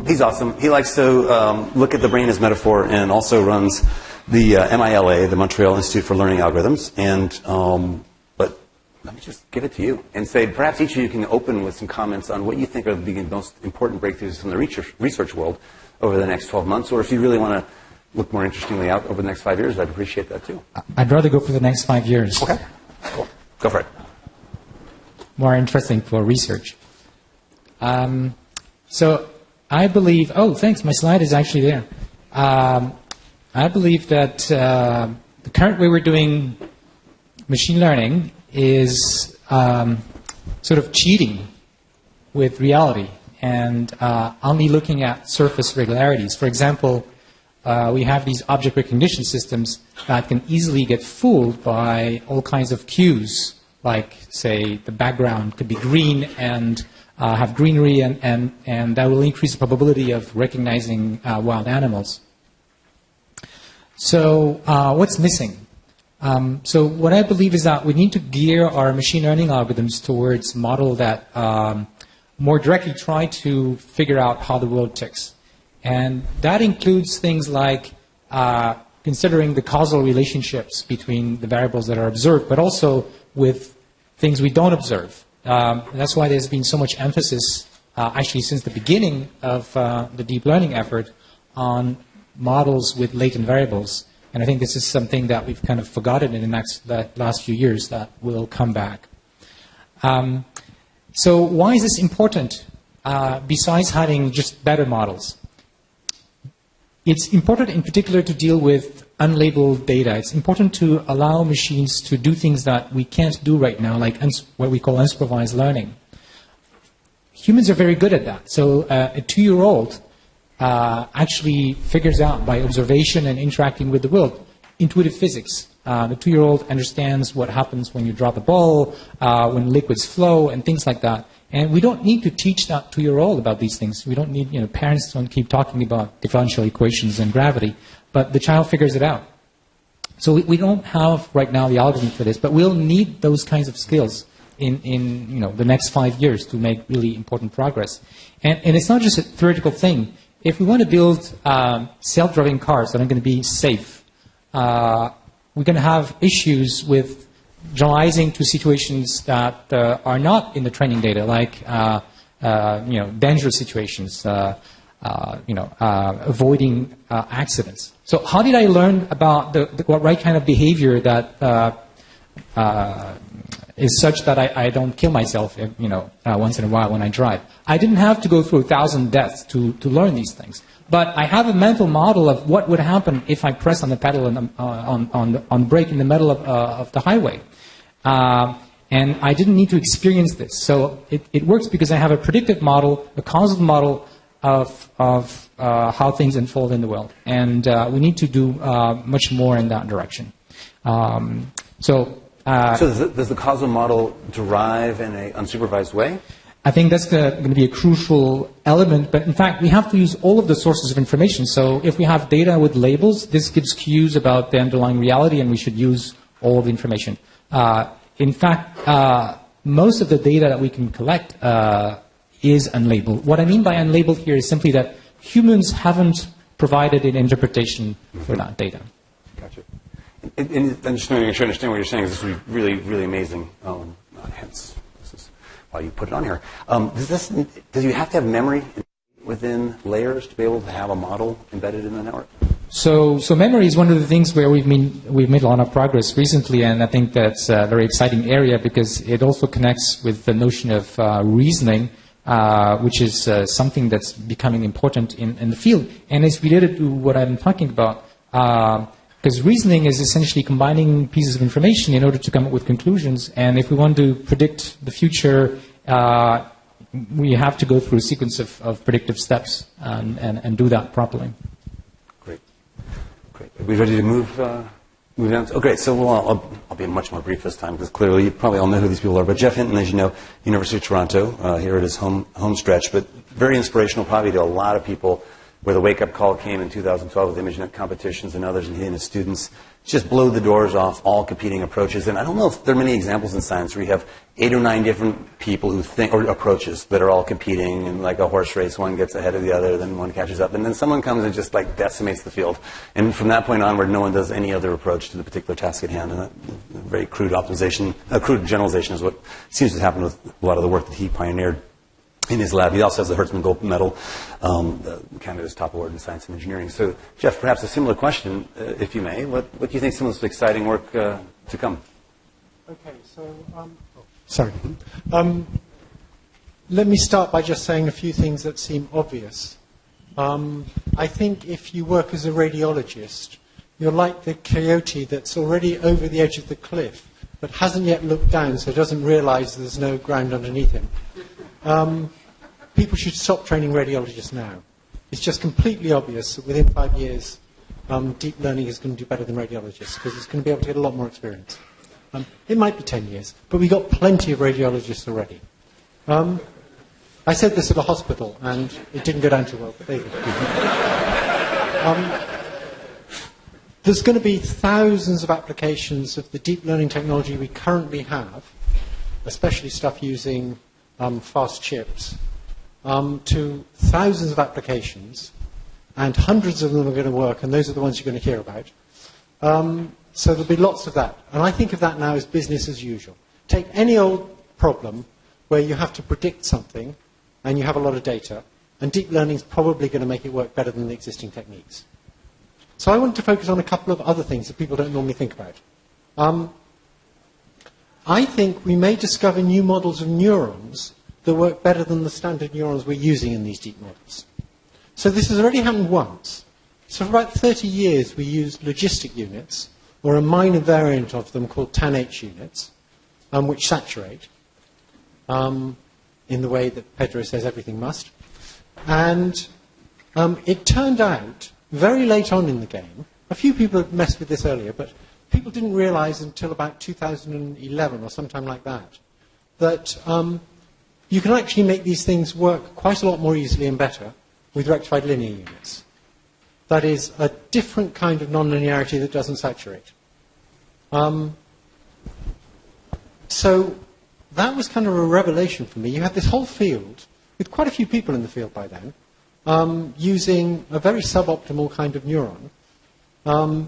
He's awesome. He likes to look at the brain as metaphor and also runs the MILA, the Montreal Institute for Learning Algorithms. And but let me just give it to you and say, perhaps each of you can open with some comments on what you think are the most important breakthroughs from the research world over the next 12 months, or if you really want to look more interestingly out over the next 5 years, I'd appreciate that too. I'd rather go for the next 5 years. Okay, cool. Go for it. More interesting for research. So I believe, oh, thanks, my slide is actually there. I believe that the current way we're doing machine learning is sort of cheating with reality and only looking at surface regularities. For example, we have these object recognition systems that can easily get fooled by all kinds of cues, like, say, the background could be green and have greenery, and that will increase the probability of recognizing wild animals. So what's missing? So what I believe is that we need to gear our machine learning algorithms towards a model that more directly try to figure out how the world ticks. And that includes things like considering the causal relationships between the variables that are observed, but also with things we don't observe. That's why there's been so much emphasis, actually since the beginning of the deep learning effort, on models with latent variables. And I think this is something that we've kind of forgotten in the last few years that will come back. So why is this important, besides having just better models? It's important in particular to deal with unlabeled data. It's important to allow machines to do things that we can't do right now, like what we call unsupervised learning. Humans are very good at that. So a 2-year-old actually figures out by observation and interacting with the world intuitive physics. The 2-year-old understands what happens when you drop a ball, when liquids flow, and things like that. And we don't need to teach that 2-year-old about these things. We don't need, parents don't keep talking about differential equations and gravity, but the child figures it out. So we don't have right now the algorithm for this, but we'll need those kinds of skills in the next 5 years to make really important progress. And it's not just a theoretical thing. If we want to build self-driving cars that are going to be safe, we're going to have issues with generalizing to situations that are not in the training data, like dangerous situations, avoiding accidents. So how did I learn about what right kind of behavior that is such that I don't kill myself, once in a while when I drive? I didn't have to go through 1,000 deaths to learn these things. But I have a mental model of what would happen if I press on the pedal and on brake in the middle of the highway. And I didn't need to experience this. So it works because I have a predictive model, a causal model of how things unfold in the world. And we need to do much more in that direction. So does the causal model derive in an unsupervised way? I think that's going to be a crucial element. But in fact, we have to use all of the sources of information. So if we have data with labels, this gives cues about the underlying reality, and we should use all of the information. In fact, most of the data that we can collect is unlabeled. What I mean by unlabeled here is simply that humans haven't provided an interpretation for that data. Gotcha. And just to make sure I understand what you're saying, this is really, really amazing. Hence, this is why you put it on here. Does you have to have memory within layers to be able to have a model embedded in the network? So memory is one of the things where we've made a lot of progress recently, and I think that's a very exciting area because it also connects with the notion of reasoning, which is something that's becoming important in the field, and it's related to what I'm talking about. Because reasoning is essentially combining pieces of information in order to come up with conclusions, and if we want to predict the future, we have to go through a sequence of predictive steps and do that properly. Great. Are we ready to move down? Oh, great. So I'll be much more brief this time because clearly you probably all know who these people are. But Jeff Hinton, as you know, University of Toronto, here at his home stretch, but very inspirational probably to a lot of people where the wake-up call came in 2012 with ImageNet competitions and others, and he and his students just blew the doors off all competing approaches. And I don't know if there are many examples in science where you have 8 or 9 different people who think, or approaches that are all competing, and like a horse race, one gets ahead of the other, then one catches up, and then someone comes and just like decimates the field. And from that point onward, no one does any other approach to the particular task at hand. And a very crude optimization, a crude generalization is what seems to happen with a lot of the work that he pioneered in his lab. He also has the Hertzman Gold Medal, Canada's top award in science and engineering. So, Jeff, perhaps a similar question, if you may. What do you think is some of this exciting work to come? Okay, so, sorry. Let me start by just saying a few things that seem obvious. I think if you work as a radiologist, you're like the coyote that's already over the edge of the cliff, but hasn't yet looked down, so doesn't realize there's no ground underneath him. People should stop training radiologists now. It's just completely obvious that within 5 years, deep learning is going to do better than radiologists because it's going to be able to get a lot more experience. It might be 10 years, but we've got plenty of radiologists already. I said this at a hospital, and it didn't go down too well, but there you go. There's going to be thousands of applications of the deep learning technology we currently have, especially stuff using fast chips, to thousands of applications, and hundreds of them are going to work, and those are the ones you're going to hear about. So there'll be lots of that. And I think of that now as business as usual. Take any old problem where you have to predict something, and you have a lot of data, and deep learning is probably going to make it work better than the existing techniques. So I want to focus on a couple of other things that people don't normally think about. I think we may discover new models of neurons that work better than the standard neurons we're using in these deep models. So this has already happened once. So for about 30 years we used logistic units, or a minor variant of them called TAN-H units, which saturate in the way that Pedro says everything must. And it turned out, very late on in the game, a few people had messed with this earlier, but people didn't realize until about 2011 or sometime like that, that you can actually make these things work quite a lot more easily and better with rectified linear units. That is a different kind of nonlinearity that doesn't saturate. So that was kind of a revelation for me. You had this whole field, with quite a few people in the field by then, using a very suboptimal kind of neuron,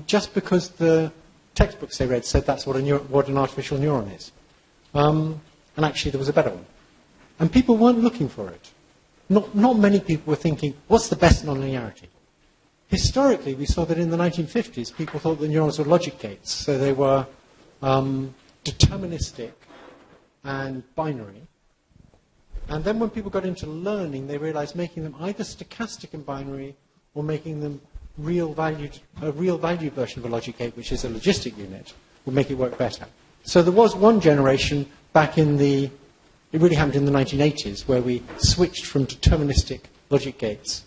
just because the textbooks they read said that's what an artificial neuron is. And actually there was a better one. And people weren't looking for it. Not many people were thinking, what's the best nonlinearity? Historically, we saw that in the 1950s, people thought that neurons were logic gates, so they were deterministic and binary. And then when people got into learning, they realized making them either stochastic and binary or making them a real valued version of a logic gate, which is a logistic unit, would make it work better. So there was one generation back in it really happened in the 1980s, where we switched from deterministic logic gates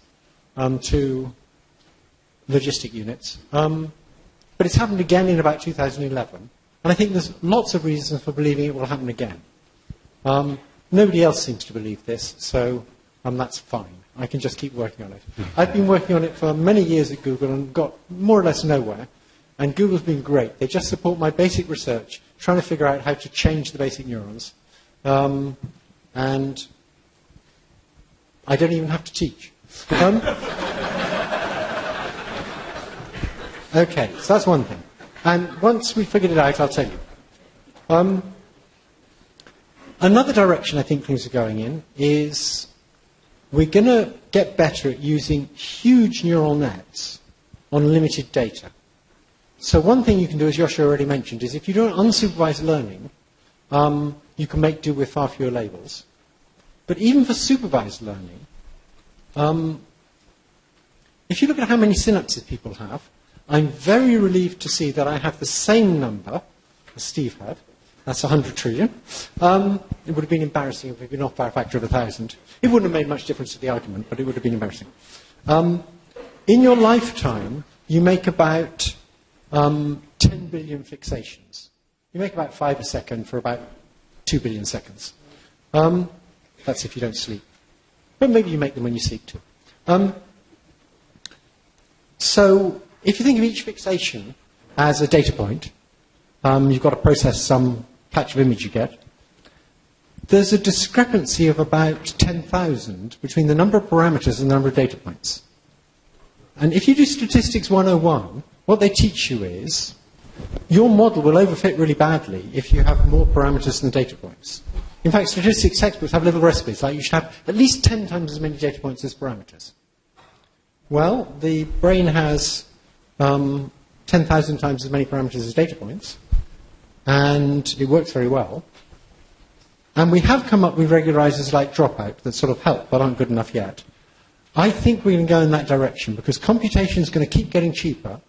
to logistic units. But it's happened again in about 2011. And I think there's lots of reasons for believing it will happen again. Nobody else seems to believe this, so that's fine. I can just keep working on it. I've been working on it for many years at Google and got more or less nowhere. And Google's been great. They just support my basic research, trying to figure out how to change the basic neurons. And I don't even have to teach. Okay, so that's one thing. And once we figured it out, I'll tell you. Another direction I think things are going in is we're going to get better at using huge neural nets on limited data. So one thing you can do, as Yoshi already mentioned, is if you do unsupervised learning, you can make do with far fewer labels. But even for supervised learning, if you look at how many synapses people have, I'm very relieved to see that I have the same number as Steve had. That's 100 trillion. It would have been embarrassing if we'd been off by a factor of 1,000. It wouldn't have made much difference to the argument, but it would have been embarrassing. In your lifetime, you make about 10 billion fixations. You make about 5 a second for about 2 billion seconds. That's if you don't sleep. But maybe you make them when you sleep too. So if you think of each fixation as a data point, you've got to process some patch of image you get. There's a discrepancy of about 10,000 between the number of parameters and the number of data points. And if you do Statistics 101, what they teach you is your model will overfit really badly if you have more parameters than data points. In fact, statistics textbooks have little recipes, like you should have at least 10 times as many data points as parameters. Well, the brain has 10,000 times as many parameters as data points, and it works very well. And we have come up with regularizers like dropout that sort of help, but aren't good enough yet. I think we're going to go in that direction because computation is going to keep getting cheaper.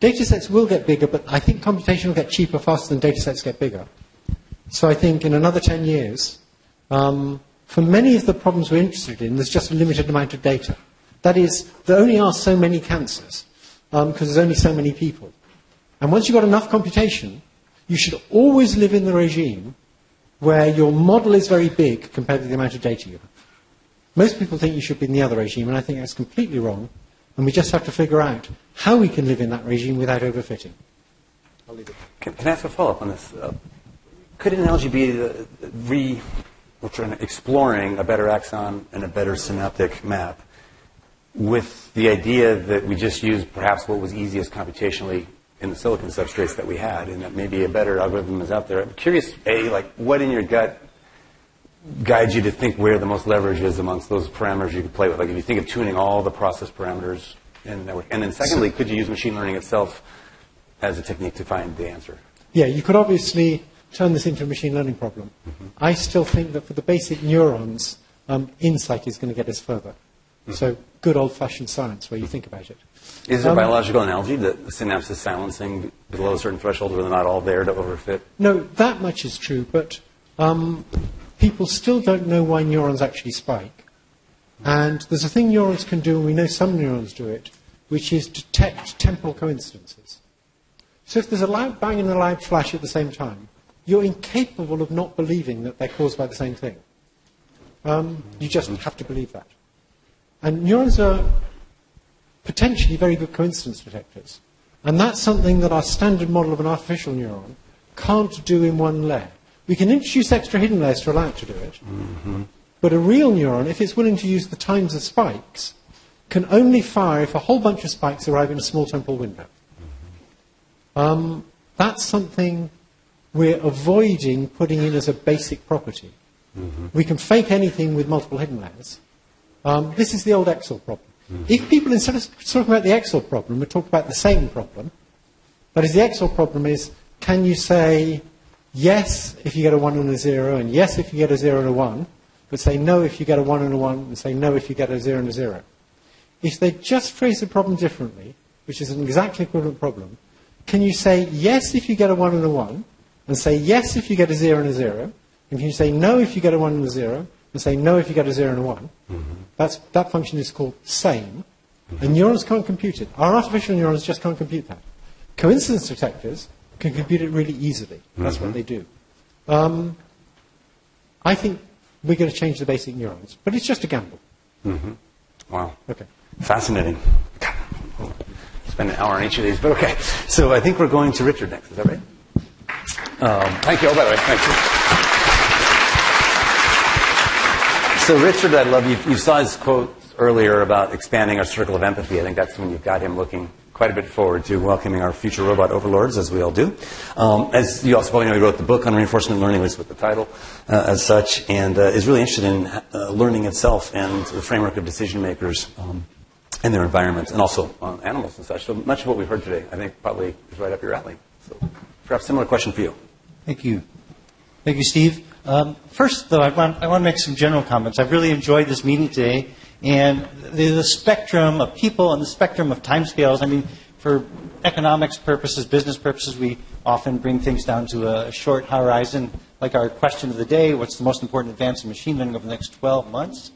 Data sets will get bigger, but I think computation will get cheaper faster than data sets get bigger. So I think in another 10 years, for many of the problems we're interested in, there's just a limited amount of data. That is, there only are so many cancers because there's only so many people. And once you've got enough computation, you should always live in the regime where your model is very big compared to the amount of data you have. Most people think you should be in the other regime, and I think that's completely wrong. And we just have to figure out how we can live in that regime without overfitting. I'll leave it there. Can I ask a follow-up on this? Could an analogy be exploring a better axon and a better synaptic map with the idea that we just used perhaps what was easiest computationally in the silicon substrates that we had, and that maybe a better algorithm is out there? I'm curious, what in your gut guides you to think where the most leverage is amongst those parameters you could play with? Like if you think of tuning all the process parameters in the network. And then secondly, could you use machine learning itself as a technique to find the answer? Yeah, you could obviously turn this into a machine learning problem. Mm-hmm. I still think that for the basic neurons, insight is going to get us further. Mm-hmm. So good old-fashioned science where you think about it. Is there a biological analogy that the synapse is silencing below a certain threshold where they're not all there to overfit? No, that much is true, but people still don't know why neurons actually spike. And there's a thing neurons can do, and we know some neurons do it, which is detect temporal coincidences. So if there's a loud bang and a loud flash at the same time, you're incapable of not believing that they're caused by the same thing. You just have to believe that. And neurons are potentially very good coincidence detectors. And that's something that our standard model of an artificial neuron can't do in one layer. We can introduce extra hidden layers to allow it to do it. Mm-hmm. But a real neuron, if it's willing to use the times of spikes, can only fire if a whole bunch of spikes arrive in a small temporal window. Mm-hmm. That's something we're avoiding putting in as a basic property. Mm-hmm. We can fake anything with multiple hidden layers. This is the old Excel problem. Mm-hmm. If people, instead of talking about the Excel problem, would talk about the same problem, that is, the Excel problem is, can you say yes if you get a 1 and a 0, and yes if you get a 0 and a 1, but say no if you get a 1 and a 1, and say no if you get a 0 and a 0. If they just phrase the problem differently, which is an exactly equivalent problem, can you say yes if you get a 1 and a 1, and say yes if you get a 0 and a 0, and can you say no if you get a 1 and a 0, and say no if you get a 0 and a 1? Mm-hmm. That function is called same, mm-hmm. and neurons can't compute it. Our artificial neurons just can't compute that. Coincidence detectors can compute it really easily. That's mm-hmm. what they do. I think we're going to change the basic neurons, but it's just a gamble. Mm-hmm. Wow. Okay. Fascinating. Spend an hour on each of these, but okay. So I think we're going to Richard next. Is that right? Thank you. Oh, by the way, thank you. So Richard, I love you. You saw his quote earlier about expanding our circle of empathy. I think that's when you've got him looking quite a bit forward to welcoming our future robot overlords, as we all do. As you also probably know, he wrote the book on reinforcement learning, at least with the title as such, and is really interested in learning itself and the framework of decision makers and their environments, and also animals and such. So much of what we've heard today, I think, probably is right up your alley. So perhaps similar question for you. Thank you. Thank you, Steve. First, though, I want to make some general comments. I've really enjoyed this meeting today, and the spectrum of people and the spectrum of timescales. I mean, for economics purposes, business purposes, we often bring things down to a short horizon, like our question of the day, what's the most important advance in machine learning over the next 12 months?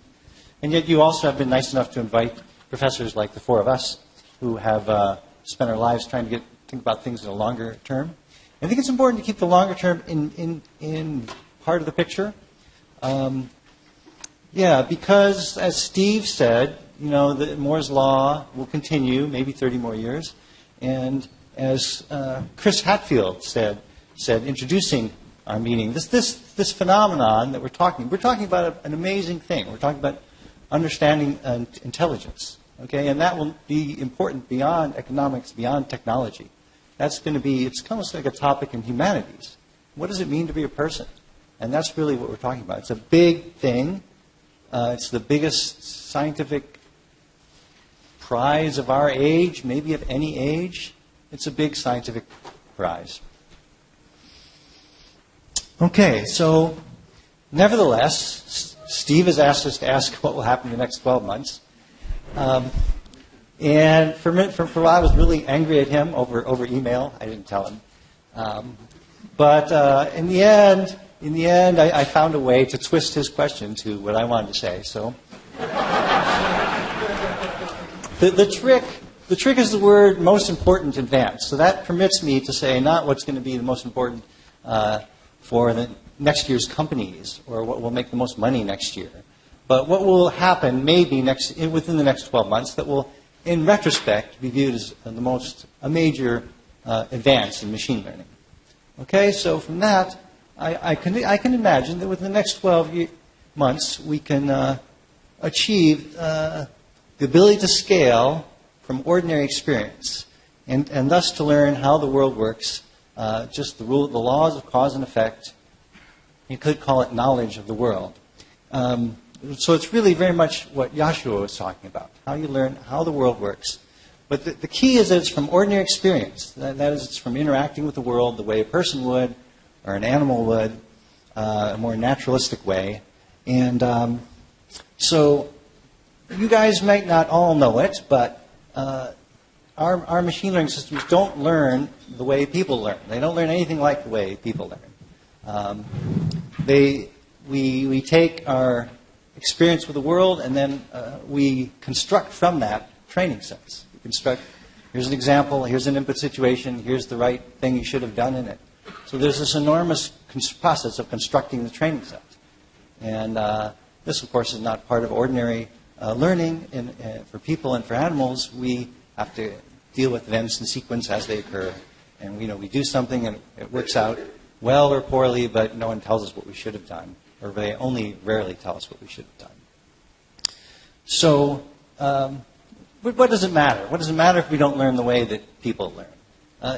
And yet you also have been nice enough to invite professors like the four of us who have spent our lives trying to think about things in a longer term. I think it's important to keep the longer term in part of the picture. Because, as Steve said, Moore's law will continue, maybe 30 more years. And as Chris Hatfield said, introducing our meeting, this phenomenon that we're talking about an amazing thing. We're talking about understanding intelligence, okay? And that will be important beyond economics, beyond technology. That's going to be, it's almost like a topic in humanities. What does it mean to be a person? And that's really what we're talking about. It's a big thing. It's the biggest scientific prize of our age, maybe of any age. It's a big scientific prize. Okay, so nevertheless, Steve has asked us to ask what will happen in the next 12 months. And for a while, I was really angry at him over email. I didn't tell him. But in the end, I found a way to twist his question to what I wanted to say. So the trick is the word most important advance. So that permits me to say not what's going to be the most important for the next year's companies or what will make the most money next year, but what will happen maybe within the next 12 months that will, in retrospect, be viewed as a major advance in machine learning. Okay, so from that, I can imagine that within the next 12 months we can achieve the ability to scale from ordinary experience and thus to learn how the world works, just the laws of cause and effect. You could call it knowledge of the world. So it's really very much what Joshua was talking about, how you learn how the world works. But the key is that it's from ordinary experience. That is, it's from interacting with the world the way a person would or an animal would, a more naturalistic way. And so you guys might not all know it, but our machine learning systems don't learn the way people learn. They don't learn anything like the way people learn. We take our experience with the world and then we construct from that training sets. We construct, here's an example, here's an input situation, here's the right thing you should have done in it. So there's this enormous process of constructing the training set. And this, of course, is not part of ordinary learning for people and for animals. We have to deal with events in sequence as they occur. And we do something and it works out well or poorly, but no one tells us what we should have done, or they only rarely tell us what we should have done. So what does it matter? What does it matter if we don't learn the way that people learn?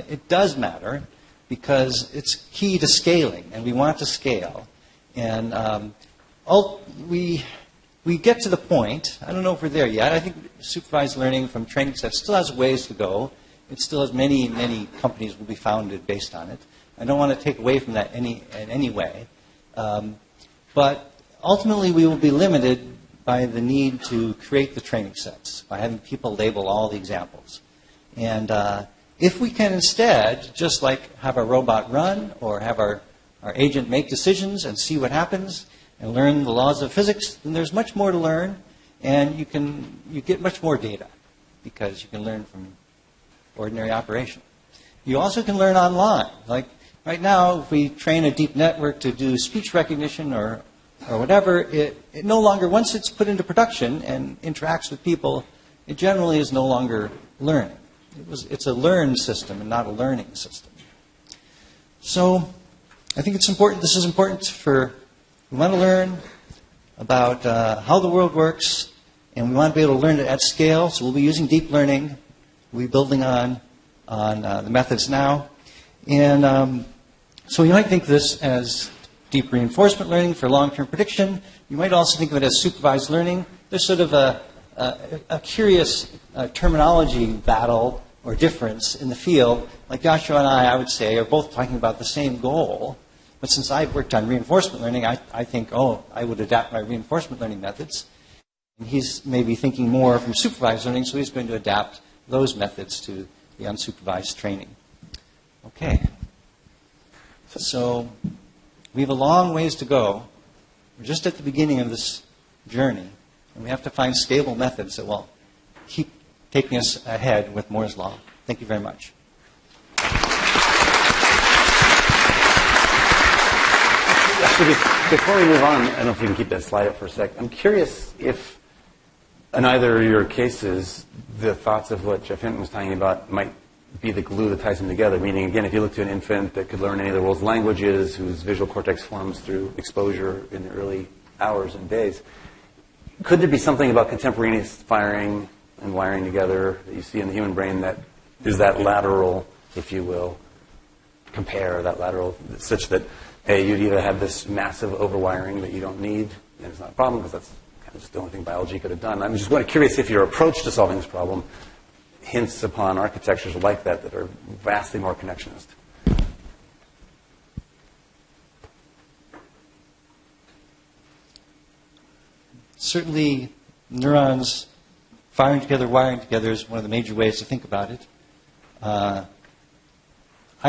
It does matter because it's key to scaling, and we want to scale. And we get to the point, I don't know if we're there yet, I think supervised learning from training sets still has ways to go. It still has many, many companies will be founded based on it. I don't want to take away from that in any way. But ultimately, we will be limited by the need to create the training sets, by having people label all the examples. And if we can instead just like have our robot run or have our agent make decisions and see what happens and learn the laws of physics, then there's much more to learn, and you get much more data because you can learn from ordinary operation. You also can learn online. Like right now, if we train a deep network to do speech recognition or whatever, it no longer, once it's put into production and interacts with people, it generally is no longer learning. It's a learned system and not a learning system. So I think it's important, this is important we want to learn about how the world works, and we want to be able to learn it at scale, so we'll be using deep learning. We'll be building on the methods now. And so you might think of this as deep reinforcement learning for long-term prediction. You might also think of it as supervised learning. There's sort of a curious terminology battle or difference in the field. Like Joshua and I would say, are both talking about the same goal. But since I've worked on reinforcement learning, I think, I would adapt my reinforcement learning methods. And he's maybe thinking more from supervised learning, so he's going to adapt those methods to the unsupervised training. Okay. So we have a long ways to go. We're just at the beginning of this journey, and we have to find stable methods that will keep taking us ahead with Moore's Law. Thank you very much. Actually, before we move on, I don't know if we can keep that slide up for a sec. I'm curious if in either of your cases, the thoughts of what Jeff Hinton was talking about might be the glue that ties them together. Meaning, again, if you look to an infant that could learn any of the world's languages, whose visual cortex forms through exposure in the early hours and days, could there be something about contemporaneous firing and wiring together that you see in the human brain that is that lateral, if you will, compare that lateral, such that, A, you'd either have this massive overwiring that you don't need, and it's not a problem because that's kind of just the only thing biology could have done. I'm just curious if your approach to solving this problem hints upon architectures like that that are vastly more connectionist. Certainly, neurons firing together, wiring together is one of the major ways to think about it. I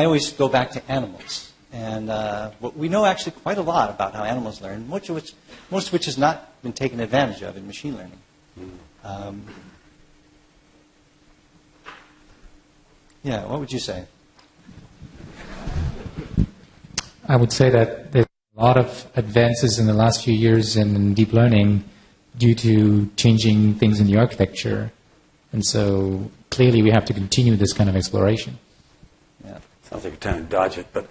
always go back to animals. And we know actually quite a lot about how animals learn, most of which has not been taken advantage of in machine learning. Yeah, what would you say? I would say that there's a lot of advances in the last few years in deep learning due to changing things in the architecture. And so clearly we have to continue this kind of exploration. Yeah. Sounds like you're trying to dodge it, but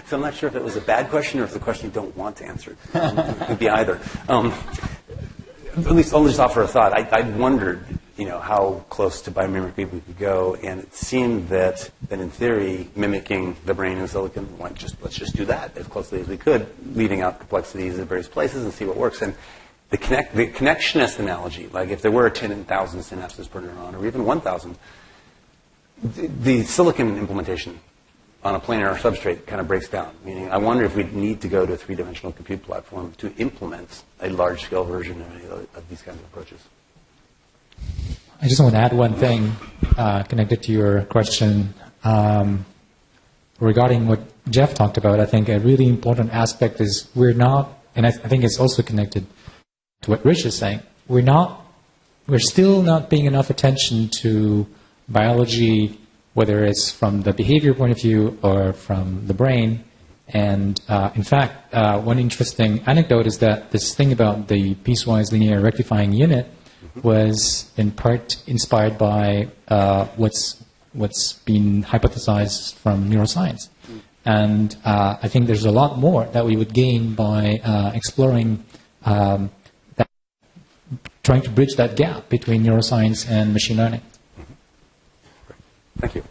so I'm not sure if it was a bad question or if the question you don't want to answer. It could be either. At least I'll just offer a thought. I wondered, how close to biomimicry we could go, and it seemed that in theory, mimicking the brain in silicon, let's just do that as closely as we could, leaving out complexities at various places and see what works. And the connectionist analogy, like if there were 10,000 synapses per neuron, or even 1,000, the silicon implementation on a planar substrate kind of breaks down. Meaning, I wonder if we'd need to go to a three-dimensional compute platform to implement a large-scale version of any of these kinds of approaches. I just want to add one thing connected to your question regarding what Jeff talked about. I think a really important aspect is we're not, and I think it's also connected to what Rich is saying, we're still not paying enough attention to biology, whether it's from the behavior point of view or from the brain. And in fact, one interesting anecdote is that this thing about the piecewise linear rectifying unit was in part inspired by what's been hypothesized from neuroscience. And I think there's a lot more that we would gain by exploring that, trying to bridge that gap between neuroscience and machine learning. Thank you.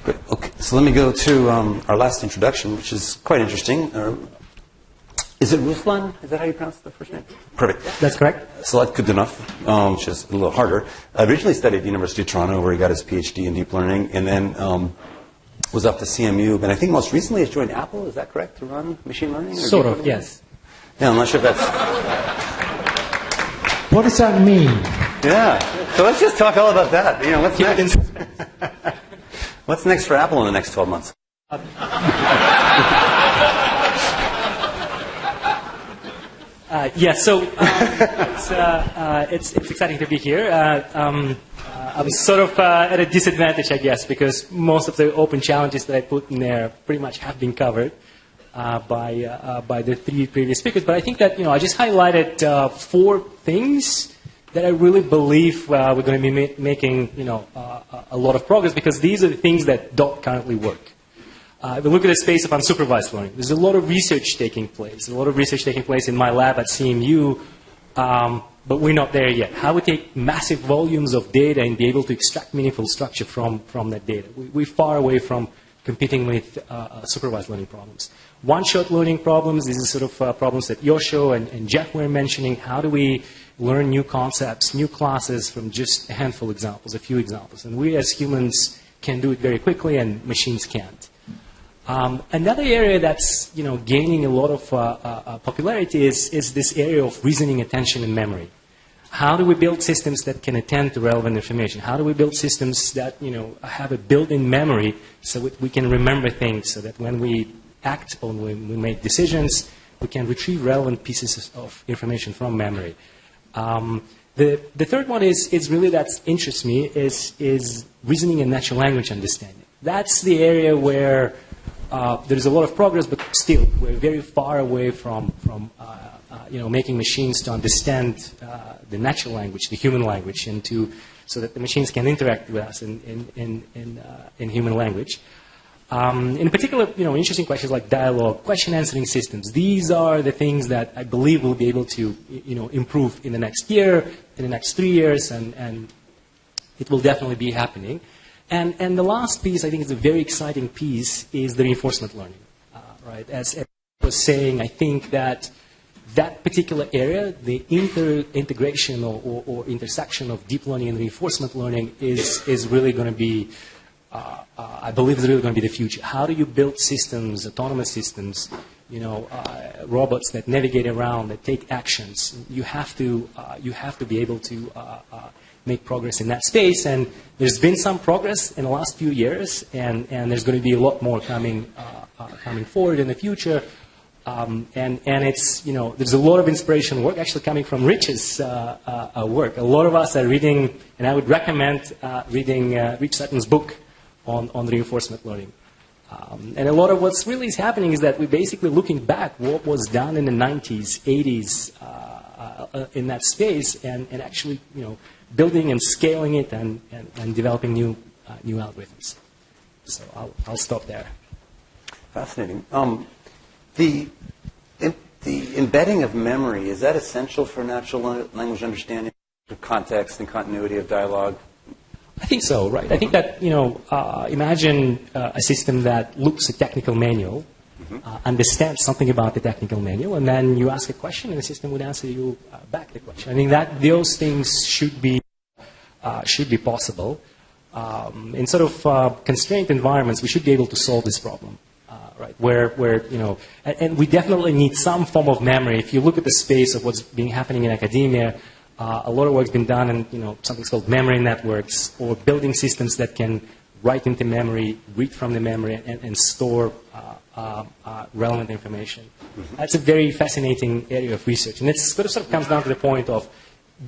Good. Okay, so let me go to our last introduction, which is quite interesting. Is it Ruslan? Is that how you pronounce the first name? Perfect. That's correct. Salat Kudunov, which is a little harder. Originally studied at the University of Toronto, where he got his PhD in deep learning, and then was up to CMU. But I think most recently has joined Apple. Is that correct, to run machine learning? Sort of, yes. Yeah, I'm not sure if that's... What does that mean? Yeah. So let's just talk all about that. What's next? What's next for Apple in the next 12 months? So it's exciting to be here. I'm sort of at a disadvantage, I guess, because most of the open challenges that I put in there pretty much have been covered by the three previous speakers. But I think that I just highlighted 4 things that I really believe we're going to be making a lot of progress, because these are the things that don't currently work. If we look at the space of unsupervised learning, there's a lot of research taking place. There's a lot of research taking place in my lab at CMU, but we're not there yet. How we take massive volumes of data and be able to extract meaningful structure from that data. We're far away from competing with supervised learning problems. One-shot learning problems, these are sort of problems that Yoshio and Jeff were mentioning. How do we learn new concepts, new classes from just a handful of examples, a few examples? And we as humans can do it very quickly, and machines can't. Another area that's gaining a lot of popularity is this area of reasoning, attention, and memory. How do we build systems that can attend to relevant information? How do we build systems that have a built-in memory so we can remember things, so that when we act or when we make decisions, we can retrieve relevant pieces of information from memory? The third one is really that interests me is reasoning and natural language understanding. That's the area where there's a lot of progress, but still we're very far away from making machines to understand the natural language, the human language, and so that the machines can interact with us in human language. In particular, interesting questions like dialogue, question answering systems. These are the things that I believe we'll be able to, improve in the next year, in the next 3 years, and it will definitely be happening. And the last piece, I think, is a very exciting piece, is the reinforcement learning. Right? As I was saying, I think that particular area, the integration or intersection of deep learning and reinforcement learning is really going to be, I believe, is really going to be the future. How do you build systems, autonomous systems, robots that navigate around, that take actions? You have to be able to make progress in that space, and there's been some progress in the last few years, and there's going to be a lot more coming forward in the future. And it's, there's a lot of inspirational work actually coming from Rich's work. A lot of us are reading, and I would recommend reading Rich Sutton's book on reinforcement learning. And a lot of what's really is happening is that we're basically looking back what was done in the 90s, 80s in that space, and actually, building and scaling it and developing new algorithms. So I'll stop there. Fascinating. The embedding of memory, is that essential for natural language understanding, of context and continuity of dialogue? I think so, right. I think that, imagine a system that looks at a technical manual, understands something about the technical manual, and then you ask a question and the system would answer you back the question. I think that those things should be possible. In sort of constrained environments, we should be able to solve this problem. Right, where and we definitely need some form of memory. If you look at the space of what's been happening in academia, a lot of work's been done in something called memory networks, or building systems that can write into memory, read from the memory, and store relevant information. That's a very fascinating area of research, and it sort of comes down to the point of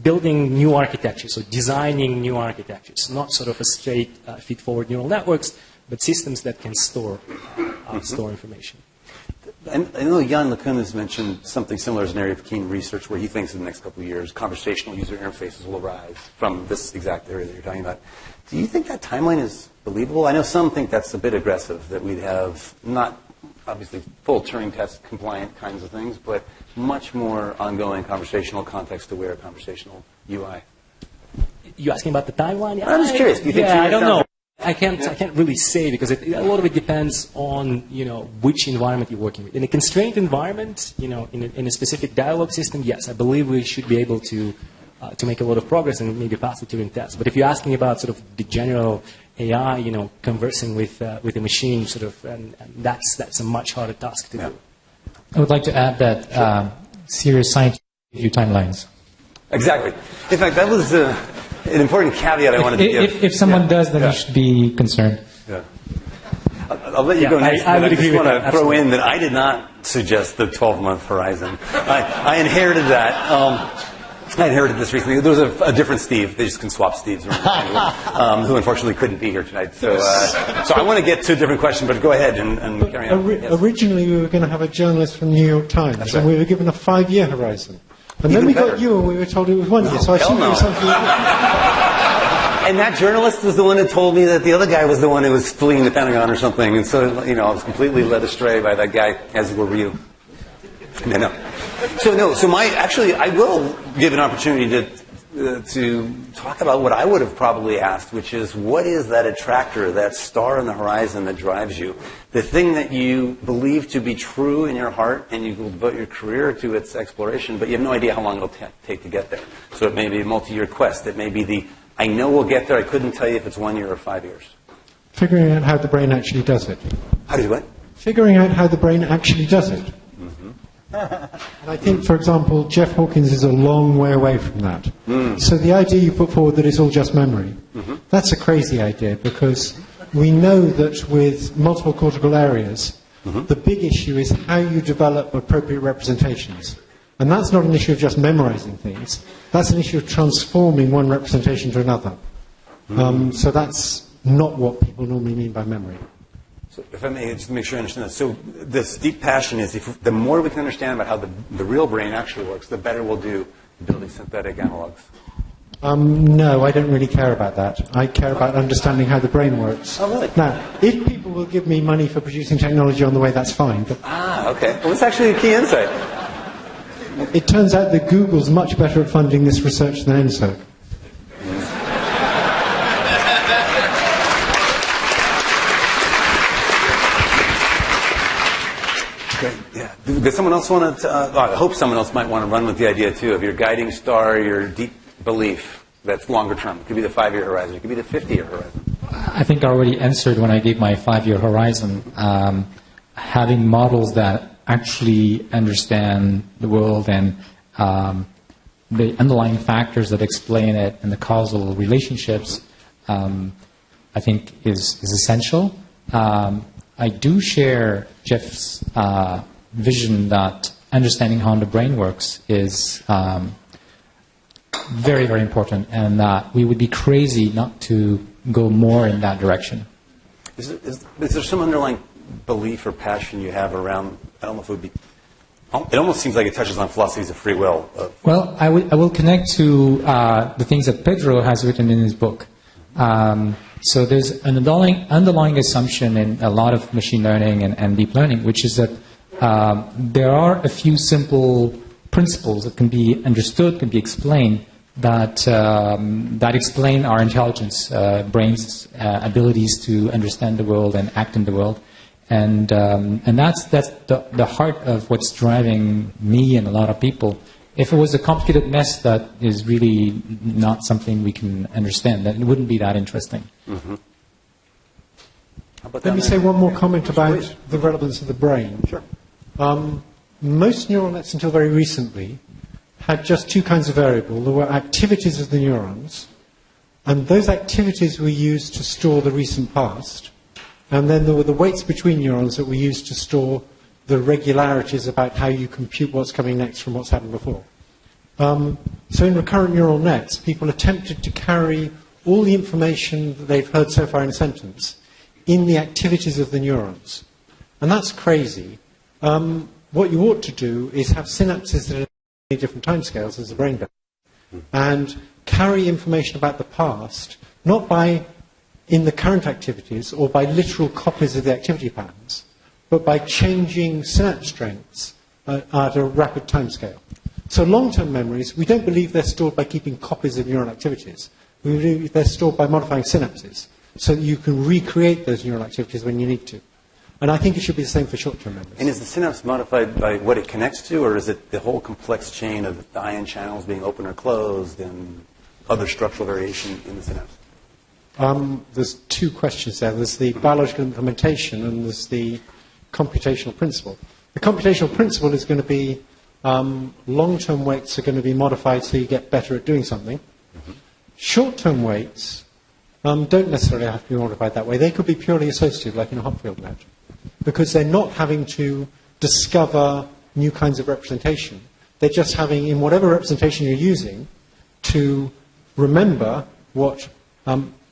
building new architectures, or designing new architectures, not sort of a straight feed-forward neural networks, but systems that can store information. And I know Jan LeCun has mentioned something similar as an area of keen research where he thinks in the next couple of years conversational user interfaces will arise from this exact area that you're talking about. Do you think that timeline is believable? I know some think that's a bit aggressive, that we'd have not obviously full Turing test compliant kinds of things, but much more ongoing conversational context-aware conversational UI. You asking about the timeline? Yeah, I'm just curious. Do you think I don't know. I can't really say, because a lot of it depends on which environment you're working with. In a constrained environment, in a specific dialogue system, yes, I believe we should be able to make a lot of progress and maybe pass the Turing test. But if you're asking about sort of the general AI, conversing with a machine, sort of, and that's a much harder task to do. I would like to add that serious scientists give you timelines. Exactly. In fact, that was an important caveat I wanted to give. If someone does, then you should be concerned. Yeah. I'll let you go next. I would just agree with want that. to throw in that I did not suggest the 12-month horizon. I inherited that. I inherited this recently. There was a different Steve. They just can swap Steves around, who unfortunately couldn't be here tonight. So I want to get to a different question, but go ahead and carry on. Yes. Originally, we were going to have a journalist from New York Times, That's and right. we were given a 5-year horizon. And Even then we better. got you, and we were told it was 1 year. So I hell assume it no. was something. And that journalist was the one who told me that the other guy was the one who was fleeing the Pentagon or something. And so, I was completely led astray by that guy, as were you. No. So I will give an opportunity to talk about what I would have probably asked, which is, what is that attractor, that star on the horizon that drives you? The thing that you believe to be true in your heart, and you will devote your career to its exploration, but you have no idea how long it'll take to get there. So it may be a multi-year quest. It may be I know we'll get there. I couldn't tell you if it's 1 year or 5 years. Figuring out how the brain actually does it. How do you what? Figuring out how the brain actually does it. And I think, for example, Jeff Hawkins is a long way away from that. So the idea you put forward that it's all just memory, that's a crazy idea, because we know that with multiple cortical areas, the big issue is how you develop appropriate representations. And that's not an issue of just memorizing things. That's an issue of transforming one representation to another. So that's not what people normally mean by memory. So if I may, just to make sure I understand that. So this deep passion is, the more we can understand about how the real brain actually works, the better we'll do building synthetic analogs. No, I don't really care about that. I care about understanding how the brain works. Oh, really? Now, if people will give me money for producing technology on the way, that's fine. But Okay. Well, that's actually a key insight. it turns out that Google's much better at funding this research than NSERC. Great. Yeah. Does someone else want to? I hope someone else might want to run with the idea too of your guiding star, your deep belief that's longer term. It could be the 5-year horizon. It could be the 50-year horizon. I think I already answered when I gave my 5-year horizon. Having models that actually understand the world and the underlying factors that explain it and the causal relationships, I think is essential. I do share Jeff's vision that understanding how the brain works is very, very important, and that we would be crazy not to go more in that direction. Is there some underlying belief or passion you have around? I don't know if it would be. It almost seems like it touches on philosophies of free will. Well, I will connect to the things that Pedro has written in his book. So there's an underlying assumption in a lot of machine learning and deep learning, which is that there are a few simple principles that can be understood, can be explained, that explain our intelligence, brain's abilities to understand the world and act in the world. And that's the heart of what's driving me and a lot of people. If it was a complicated mess that is really not something we can understand, then it wouldn't be that interesting. Mm-hmm. Let me say one more comment about the relevance of the brain. Sure. Most neural nets until very recently had just two kinds of variable. There were activities of the neurons, and those activities were used to store the recent past. And then there were the weights between neurons that were used to store the regularities about how you compute what's coming next from what's happened before. So in recurrent neural nets, people attempted to carry all the information that they've heard so far in a sentence in the activities of the neurons. And that's crazy. What you ought to do is have synapses that are at different timescales as the brain does, and carry information about the past, not by in the current activities or by literal copies of the activity patterns, but by changing synapse strengths at a rapid timescale. So long-term memories, we don't believe they're stored by keeping copies of neural activities. We believe they're stored by modifying synapses, so that you can recreate those neural activities when you need to. And I think it should be the same for short-term memories. And is the synapse modified by what it connects to, or is it the whole complex chain of the ion channels being open or closed and other structural variation in the synapse? There's two questions there. There's the biological implementation and there's the computational principle. The computational principle is going to be long-term weights are going to be modified so you get better at doing something. Mm-hmm. Short-term weights don't necessarily have to be modified that way. They could be purely associative, like in a Hopfield net, because they're not having to discover new kinds of representation. They're just having, in whatever representation you're using, to remember what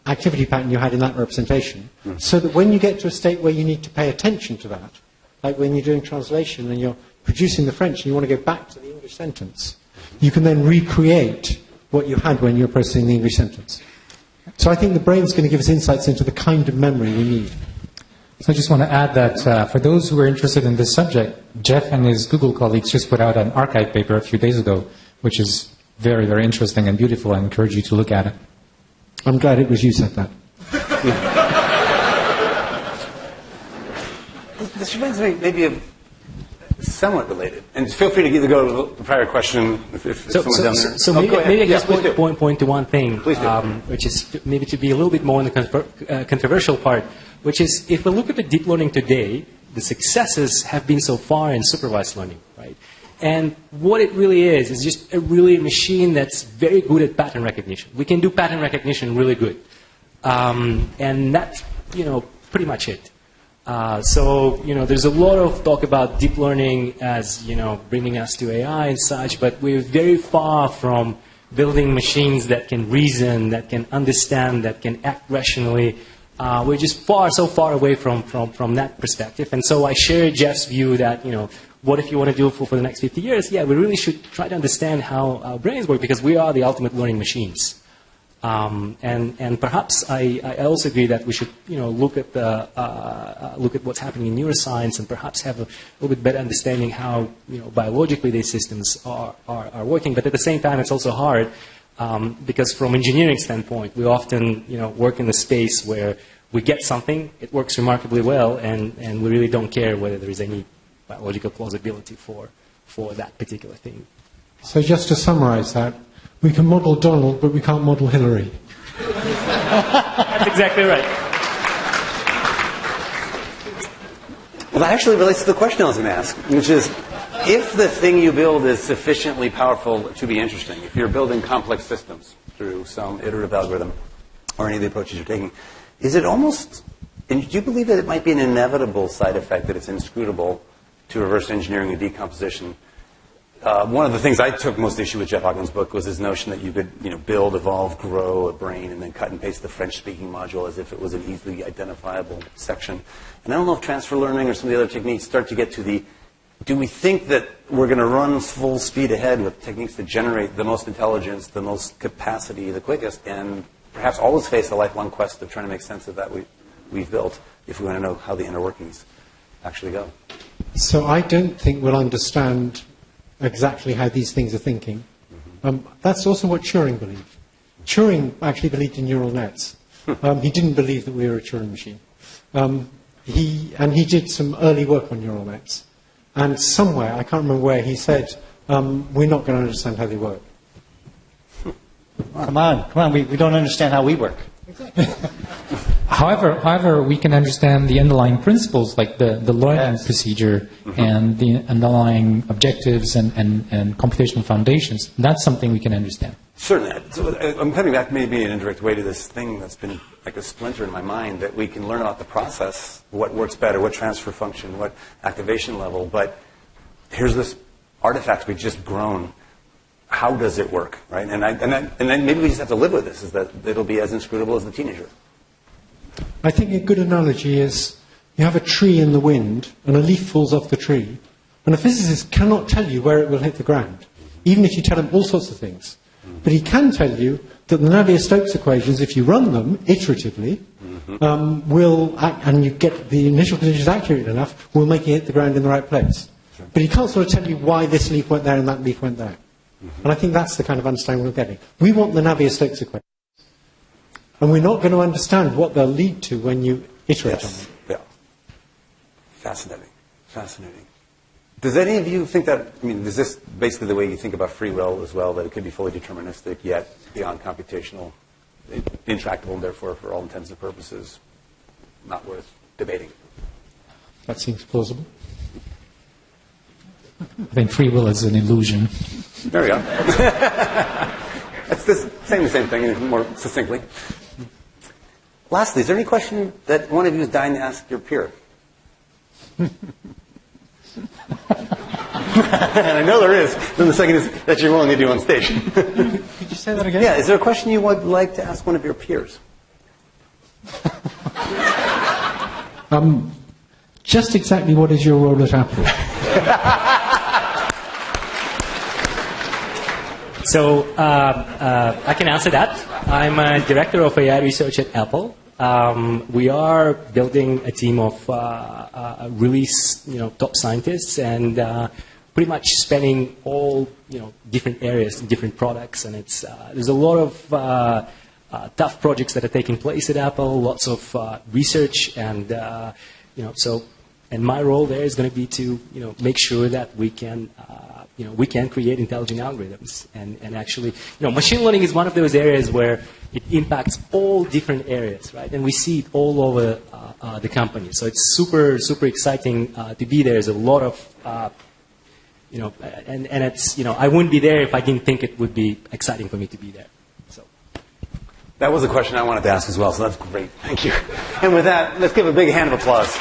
activity pattern you had in that representation, so that when you get to a state where you need to pay attention to that, like when you're doing translation and you're producing the French and you want to go back to the English sentence, you can then recreate what you had when you were processing the English sentence. So I think the brain's going to give us insights into the kind of memory we need. So I just want to add that for those who are interested in this subject, Jeff and his Google colleagues just put out an archive paper a few days ago, which is very, very interesting and beautiful. I encourage you to look at it. I'm glad it was you said that. This reminds me maybe of somewhat related. And feel free to either go to the prior question if someone's down there. So maybe I just point to one thing, which is maybe to be a little bit more on the controversial part, which is if we look at the deep learning today, the successes have been so far in supervised learning, right? And what it really is just a really machine that's very good at pattern recognition. We can do pattern recognition really good. And that's, pretty much it. So, there's a lot of talk about deep learning as, bringing us to AI and such, but we're very far from building machines that can reason, that can understand, that can act rationally. We're just so far away from that perspective. And so I share Jeff's view that, what if you want to do for the next 50 years? Yeah, we really should try to understand how our brains work because we are the ultimate learning machines. And perhaps I also agree that we should look at what's happening in neuroscience and perhaps have a little bit better understanding how biologically these systems are working. But at the same time, it's also hard because from engineering standpoint, we often work in a space where we get something, it works remarkably well, and we really don't care whether there is any biological plausibility for that particular thing. So just to summarize that, we can model Donald, but we can't model Hillary. That's exactly right. Well, that actually relates to the question I was going to ask, which is, if the thing you build is sufficiently powerful to be interesting, if you're building complex systems through some iterative algorithm or any of the approaches you're taking, is it almost, and do you believe that it might be an inevitable side effect that it's inscrutable to reverse engineering and decomposition? One of the things I took most issue with Jeff Ogden's book was his notion that you could build, evolve, grow a brain and then cut and paste the French-speaking module as if it was an easily identifiable section. And I don't know if transfer learning or some of the other techniques start to get to do we think that we're going to run full speed ahead with techniques that generate the most intelligence, the most capacity, the quickest, and perhaps always face a lifelong quest of trying to make sense of that we've built if we want to know how the inner workings actually go? So I don't think we'll understand exactly how these things are thinking. That's also what Turing believed. Turing actually believed in neural nets. He didn't believe that we were a Turing machine. He did some early work on neural nets. And somewhere, I can't remember where, he said, we're not going to understand how they work. Come on, we don't understand how we work. However, we can understand the underlying principles, like the learning procedure and the underlying objectives and computational foundations. That's something we can understand. Certainly. So I'm coming back maybe in an indirect way to this thing that's been like a splinter in my mind, that we can learn about the process, what works better, what transfer function, what activation level. But here's this artifact we've just grown. How does it work, right? And then maybe we just have to live with this, is that it'll be as inscrutable as the teenager. I think a good analogy is you have a tree in the wind and a leaf falls off the tree, and a physicist cannot tell you where it will hit the ground, even if you tell him all sorts of things. But he can tell you that the Navier-Stokes equations, if you run them iteratively, and you get the initial conditions accurate enough, will make it hit the ground in the right place. But he can't sort of tell you why this leaf went there and that leaf went there. And I think that's the kind of understanding we're getting. We want the Navier-Stokes equations. And we're not going to understand what they'll lead to when you iterate on them. Yeah. Fascinating. Fascinating. Does any of you think that, is this basically the way you think about free will as well, that it could be fully deterministic, yet beyond computational, intractable, and therefore, for all intents and purposes, not worth debating? That seems plausible. I think free will is an illusion. There we go. It's saying the same thing more succinctly. Lastly, is there any question that one of you is dying to ask your peer? And I know there is. Then the second is that you're willing to do on stage. Could you say that again? Yeah, is there a question you would like to ask one of your peers? Just exactly what is your role at Apple? So I can answer that. I'm a director of AI research at Apple. We are building a team of really top scientists and pretty much spanning all different areas, different products, and there's a lot of tough projects that are taking place at Apple. Lots of research, and and my role there is going to be to make sure that we can create intelligent algorithms. And actually, machine learning is one of those areas where it impacts all different areas, right? And we see it all over the company. So it's super, super exciting to be there. There's a lot of, and it's, I wouldn't be there if I didn't think it would be exciting for me to be there. So that was a question I wanted to ask as well, so that's great. Thank you. And with that, let's give a big hand of applause.